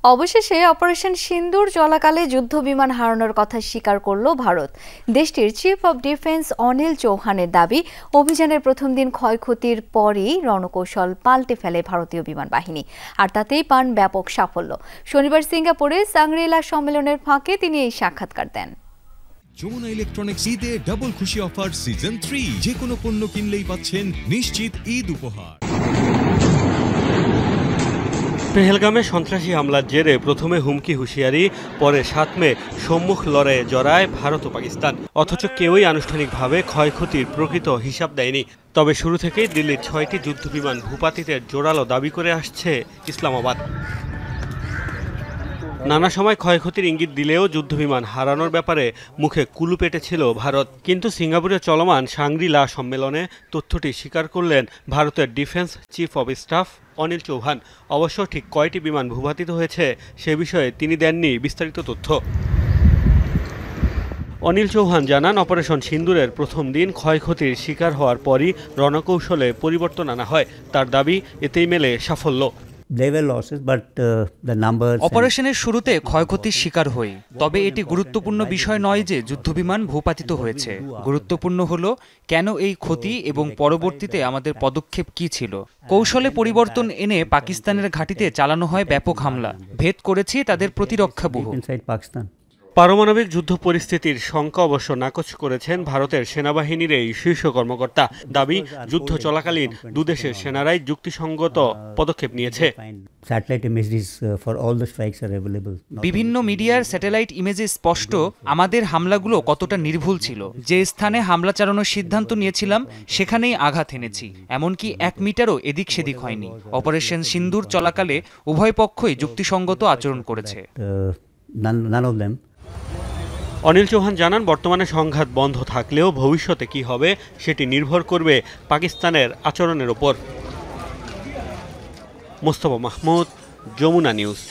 অবশেষে অপারেশন সিন্দুর চলাকালে যুদ্ধবিমান হারানোর কথা স্বীকার করল ভারত। দেশটির চিফ অব ডিফেন্স অনিল চৌহানের দাবি, অভিযানের প্রথম দিন ক্ষয়ক্ষতির পরই রণকৌশল পাল্টে ফেলে ভারতীয় বিমান বাহিনী, আর তাতেই পান ব্যাপক সাফল্য। শনিবার সিঙ্গাপুরে সাংগ্রিলা সম্মেলনের ফাঁকে তিনি এই সাক্ষাৎকার দেন। যমুনা ইলেকট্রনিক্স ঈদে ডাবল খুশি অফার সিজন 3, যে কোনো পণ্য কিনলেই পাচ্ছেন নিশ্চিত ঈদ উপহার। পেহেলগামে সন্ত্রাসী হামলার জেরে প্রথমে হুমকি হুঁশিয়ারি, পরে 7 মে সম্মুখ লড়াইয়ে জড়ায় ভারত ও পাকিস্তান। অথচ কেউই আনুষ্ঠানিকভাবে ক্ষয়ক্ষতির প্রকৃত হিসাব দেয়নি। তবে শুরু থেকেই দিল্লির 6টি যুদ্ধবিমান ভূপাতিতের জোরালো দাবি করে আসছে ইসলামাবাদ। নানা সময় ক্ষয়ক্ষতির ইঙ্গিত দিলেও যুদ্ধবিমান হারানোর ব্যাপারে মুখে কুলু পেটেছিল ভারত। কিন্তু সিঙ্গাপুরে চলমান সাংগ্রি-লা সম্মেলনে তথ্যটি স্বীকার করলেন ভারতের defence chief of staff Anil Chauhan. অবশ্য ঠিক কয়টি বিমান ভূপাতিত হয়েছে সে বিষয়ে তিনি দেননি বিস্তারিত তথ্য। অনিল চৌহান জানান, অপারেশন সিন্দুরের প্রথম দিন ক্ষয়ক্ষতির শিকার হওয়ার পরই রণকৌশলে পরিবর্তন আনা হয়। তার দাবি, এতেই মেলে সাফল্য। অপারেশনের শুরুতে ক্ষয়ক্ষতির শিকার হই, তবে এটি গুরুত্বপূর্ণ বিষয় নয় যে যুদ্ধবিমান ভূপাতিত হয়েছে। গুরুত্বপূর্ণ হলো কেন এই ক্ষতি এবং পরবর্তীতে আমাদের পদক্ষেপ কি ছিল। কৌশলে পরিবর্তন এনে পাকিস্তানের ঘাঁটিতে চালানো হয় ব্যাপক হামলা, ভেদ করেছি তাদের প্রতিরক্ষা ব্যুহ। পারমাণবিক যুদ্ধ পরিস্থিতির শঙ্কা অবশ্য নাকচ করেছেন ভারতের সেনাবাহিনীর এই শীর্ষ কর্মকর্তা। দাবি, যুদ্ধ চলাকালীন দুদেশের সেনারাই যুক্তিসঙ্গত পদক্ষেপ নিয়েছে। বিভিন্ন মিডিয়ার স্যাটেলাইট ইমেজে স্পষ্ট আমাদের হামলাগুলো কতটা নির্ভুল ছিল। যে স্থানে হামলা চালানোর সিদ্ধান্ত নিয়েছিলাম সেখানেই আঘাত এনেছি, এমনকি 1 মিটারও এদিক সেদিক হয়নি। অপারেশন সিন্দুর চলাকালে উভয় পক্ষই যুক্তিসঙ্গত আচরণ করেছে। অনিল চৌহান জানান, বর্তমানে সংঘাত বন্ধ থাকলেও ভবিষ্যতে কি হবে সেটি নির্ভর করবে পাকিস্তানের আচরণের ওপর। মোস্তফা মাহমুদ, যমুনা নিউজ।